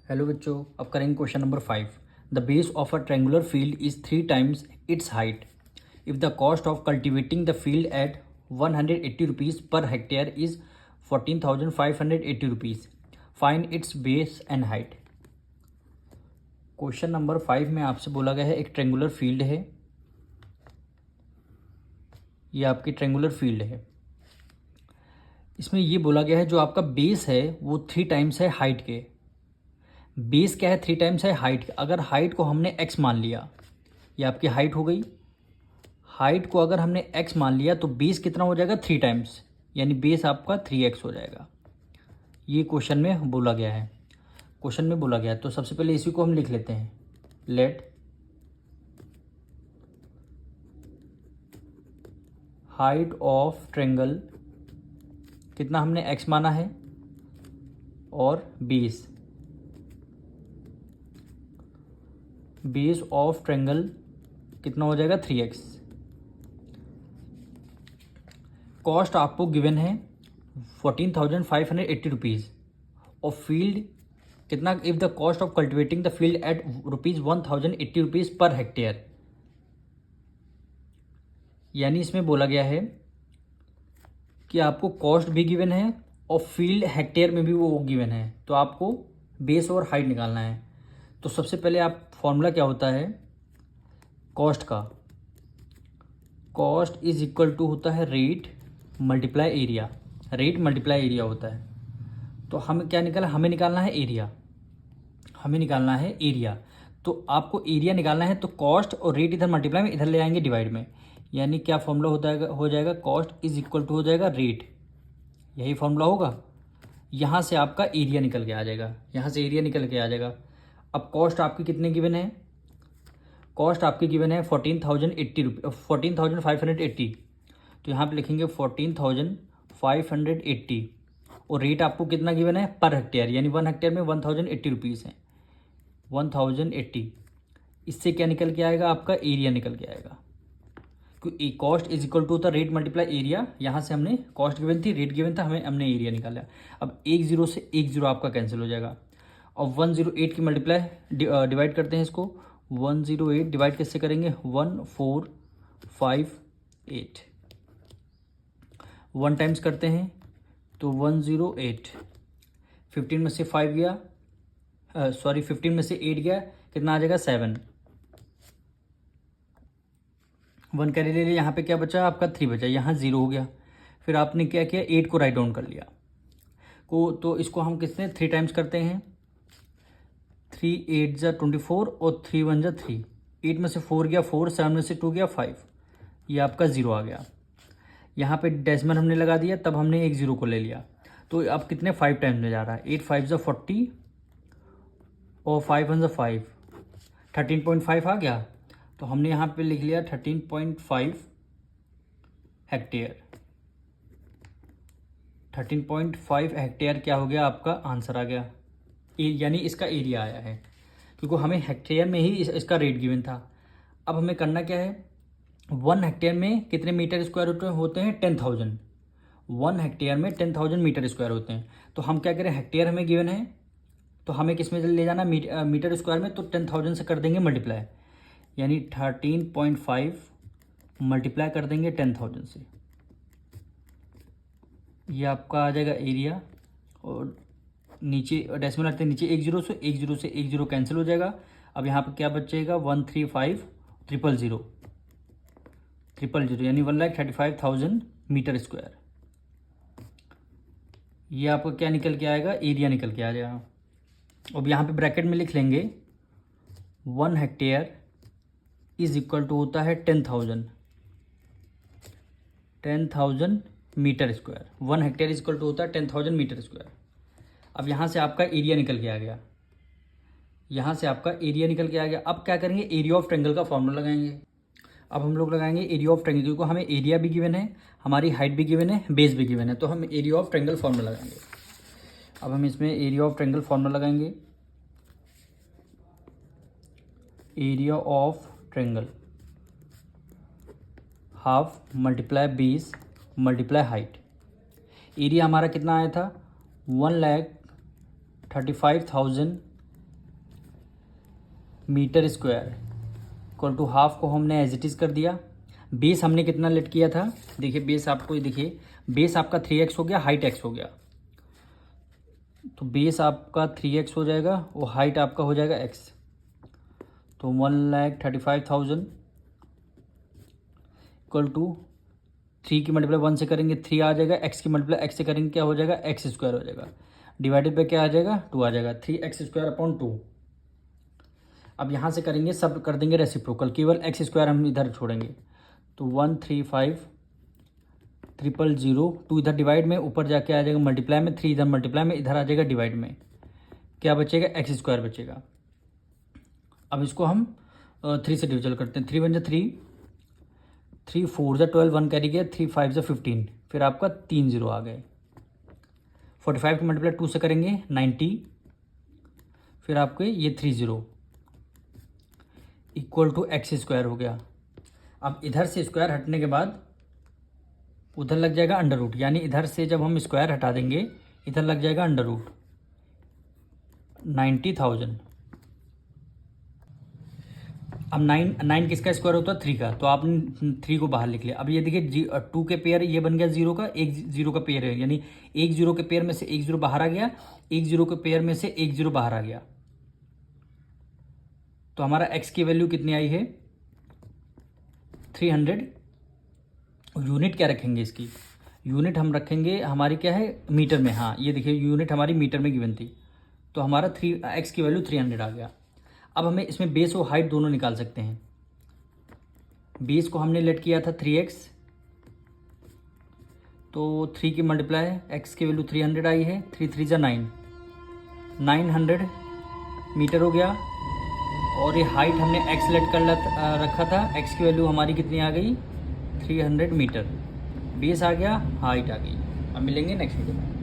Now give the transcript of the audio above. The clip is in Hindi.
हेलो बच्चों, अब करेंगे question number 5। The base of a triangular field is 3 times its height if the cost of cultivating the field at 180 rupees per hectare is 14,580 rupees. Find its base and height. Question number 5 में आपसे बोला गया है एक ट्रेंगुलर फील्ड है, ये आपकी ट्रेंगुलर फील्ड है। इसमें ये बोला गया है जो आपका बेस है वो 3 टाइम्स है हाइट के। बेस क्या है? 3 टाइम्स है हाइट। अगर हाइट को हमने x मान लिया, ये आपकी हाइट हो गई। हाइट को अगर हमने x मान लिया तो बेस कितना हो जाएगा? 3 टाइम्स, यानी बेस आपका 3x हो जाएगा। ये क्वेश्चन में बोला गया है। क्वेश्चन में बोला गया है तो सबसे पहले इसी को हम लिख लेते हैं। लेट हाइट ऑफ ट्रेंगल, कितना हमने x माना है, और बेस ऑफ ट्रेंगल कितना हो जाएगा? 3x। कॉस्ट आपको गिवन है 14,580 रुपीज़ और फील्ड कितना? If the cost of cultivating the field eight ₹1,080 rupees per hectare. यानी इसमें बोला गया है कि आपको कॉस्ट भी गिवन है और फील्ड हेक्टेयर में भी वो गिवन है, तो आपको बेस और हाइट निकालना है। तो सबसे पहले आप फॉर्मूला क्या होता है कॉस्ट का? कॉस्ट इज इक्वल टू होता है rate multiply area. Rate multiply area होता है। तो हमें क्या निकाला? हमें निकालना है एरिया। हमें निकालना है एरिया। तो आपको एरिया निकालना है तो कॉस्ट और रेट इधर मल्टीप्लाई में, इधर ले आएंगे डिवाइड में। यानी क्या फॉर्मूला हो जाएगा कॉस्ट इज इक्वल टू हो जाएगा रेट। यही फॉर्मूला होगा। यहाँ से आपका एरिया निकल के आ जाएगा, यहाँ से एरिया निकल के आ जाएगा। अब कॉस्ट आपकी कितने गिवन है? कॉस्ट आपकी गिवन है 14,580। तो यहाँ पे लिखेंगे 14,580 और रेट आपको कितना गिवन है पर हेक्टेयर, यानी 1 हेक्टेयर में 1,080 रुपीज़ है। 1,080 इससे क्या निकल के आएगा? आपका एरिया निकल के आएगा। क्योंकि कॉस्ट इज इक्वल टू था रेट मल्टीप्लाई एरिया। यहाँ से हमने कॉस्ट गिवन थी, रेट गिवन था, हमने एरिया निकाला। अब 10 से 10 आपका कैंसिल हो जाएगा और 108 की मल्टीप्लाई डिवाइड करते हैं इसको। 108 डिवाइड कैसे करेंगे? 1458 1 टाइम्स करते हैं तो 108। 15 में से 5 गया, 15 में से 8 गया, कितना आ जाएगा? 7। 1 कैरी ले लिया, यहाँ पे क्या बचा? आपका 3 बचा, यहाँ 0 हो गया। फिर आपने क्या किया? 8 को राइट डाउन कर लिया तो इसको हम किसने 3 टाइम्स करते हैं। 3 8 जा 24 और 3 1 जा 3। 8 में से 4 गया 4, 7 में से 2 गया 5, ये आपका 0 आ गया। यहाँ पे डेसिमल हमने लगा दिया, तब हमने एक 0 को ले लिया। तो अब कितने 5 टाइम्स में जा रहा है? 8 5 जा 40 और 5 1 जा 5, 13.5 आ गया। तो हमने यहाँ पे लिख लिया 13.5 हेक्टेयर। 13.5 हेक्टेयर क्या हो गया? आपका आंसर आ गया। यानी इसका एरिया आया है, क्योंकि हमें हेक्टेयर में ही इसका रेट गिवन था। अब हमें करना क्या है? 1 हेक्टेयर में कितने मीटर स्क्वायर होते हैं? 10,000। 1 हेक्टेयर में 10,000 मीटर स्क्वायर होते हैं। तो हम क्या करें? हेक्टेयर हमें गिवन है तो हमें किस में ले जाना? मीटर स्क्वायर में। तो 10,000 से कर देंगे मल्टीप्लाई, यानी 13.5 मल्टीप्लाई कर देंगे 10,000 से, ये आपका आ जाएगा एरिया। और नीचे डेसिमल रखते हैं, नीचे एक जीरो से एक जीरो कैंसिल हो जाएगा। अब यहाँ पे क्या बचेगा? 135,000 यानी 1,35,000 मीटर स्क्वायर। ये आपका क्या निकल के आएगा? एरिया निकल के आ जाएगा। अब यहाँ पे ब्रैकेट में लिख लेंगे 1 हेक्टेयर इज इक्वल टू होता है 10,000 metre square. 1 hectare is equal to होता है 10,000 मीटर स्क्वायर। अब यहाँ से आपका एरिया निकल के आ गया, यहाँ से आपका एरिया निकल के आ गया। अब क्या करेंगे? एरिया ऑफ ट्रेंगल का फॉर्मूला लगाएंगे। अब हम लोग लगाएंगे एरिया ऑफ ट्रेंगल, क्योंकि हमें एरिया भी गिवन है, हमारी हाइट भी गिवन है, बेस भी गिवन है। तो हम एरिया ऑफ ट्रेंगल फॉर्मूला लगाएंगे। अब हम इसमें एरिया ऑफ ट्रेंगल फॉर्मूला लगाएंगे। Area of triangle half multiply base multiply height. Area हमारा कितना आया था? 1,35,000 metre square equal to half को हमने एज इट इज़ कर दिया। बेस हमने कितना लेट किया था, देखिए बेस आपको देखिए, बेस आपका 3x हो गया, हाइट x हो गया, तो बेस आपका 3x हो जाएगा और हाइट आपका हो जाएगा x, तो 1,35,000 इक्वल टू 3 की मल्टीप्लाई 1 से करेंगे 3 आ जाएगा, x की मल्टीप्लाई x से करेंगे क्या हो जाएगा, x स्क्वायर हो जाएगा, डिवाइडेड बाय क्या आ जाएगा, 2 आ जाएगा, 3x स्क्वायर अपॉन 2। अब यहाँ से करेंगे सब कर देंगे रेसिप्रोकल, केवल x स्क्वायर हम इधर छोड़ेंगे, तो 135,000 2 इधर डिवाइड में, ऊपर जाके आ जाएगा मल्टीप्लाई में, 3 इधर मल्टीप्लाई में, इधर आ जाएगा डिवाइड में, क्या बचेगा, x स्क्वायर बचेगा। अब इसको हम 3 से डिविजन करते हैं, 3 × 3, 3 4 12, 1 कैरी गया, 3 5 15, फिर आपका 3 0 आ गए। 45 की मल्टीप्लाई 2 से करेंगे 90, फिर आपके ये 3 0 इक्वल टू x स्क्वायर हो गया। अब इधर से स्क्वायर हटने के बाद उधर लग जाएगा अंडर रूट, यानी इधर से जब हम स्क्वायर हटा देंगे इधर लग जाएगा अंडर रूट 90,000। अब 9 किसका स्क्वायर होता है, 3 का, तो आपने 3 को बाहर लिख लिया। अब ये देखिए 2 के पेयर ये बन गया 0 का, एक 0 का पेयर है, यानी एक 0 के पेयर में से एक 0 बाहर आ गया, एक 0 के पेयर में से एक 0 बाहर आ गया, तो हमारा x की वैल्यू कितनी आई है, 300। यूनिट क्या रखेंगे इसकी, यूनिट हम रखेंगे हमारी क्या है, मीटर में। हाँ ये देखिए यूनिट हमारी मीटर में गिवन थी, तो हमारा x की वैल्यू 300 आ गया। अब हमें इसमें बेस और हाइट दोनों निकाल सकते हैं। बेस को हमने लेट किया था 3x, तो 3 की मल्टीप्लाई x की वैल्यू 300 आई है, 3 3 जा 9, 900 मीटर हो गया। और ये हाइट हमने x लेट कर रखा था, x की वैल्यू हमारी कितनी आ गई, 300 मीटर। बेस आ गया, हाइट आ गई। अब मिलेंगे नेक्स्ट वीडियो में।